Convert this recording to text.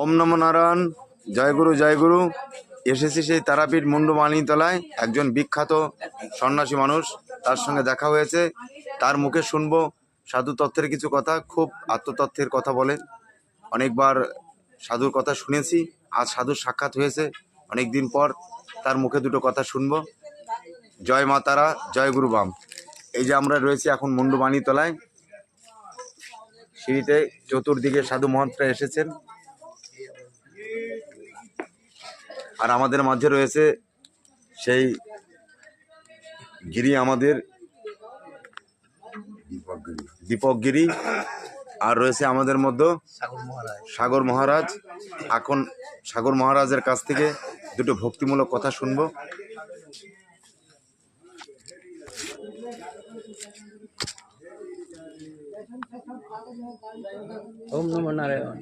ওম নমো নারায়ণ। জয়গুরু জয়গুরু। এসেছি সেই তারাপীঠ মুন্ডমানিতলায়, একজন বিখ্যাত সন্ন্যাসী মানুষ, তার সঙ্গে দেখা হয়েছে। তার মুখে শুনবো সাধু তত্ত্বের কিছু কথা। খুব আত্মতত্ত্বের কথা বলে, অনেকবার সাধুর কথা শুনেছি, আজ সাধুর সাক্ষাৎ হয়েছে অনেক দিন পর। তার মুখে দুটো কথা শুনবো। জয় মা তারা, জয় গুরু বাম। এই যে আমরা রয়েছি এখন মুন্ডমানিতলায়, সিঁড়িতে চতুর্দিকে সাধু মহাত্মারা এসেছেন, আর আমাদের মাঝে রয়েছে সেই গিরি, আমাদের দীপক গিরি, আর রয়েছে আমাদের মধ্যে সাগর মহারাজ। এখন সাগর মহারাজের কাছ থেকে দুটো ভক্তিমূলক কথা শুনবো। ওম নমো নারায়ণ।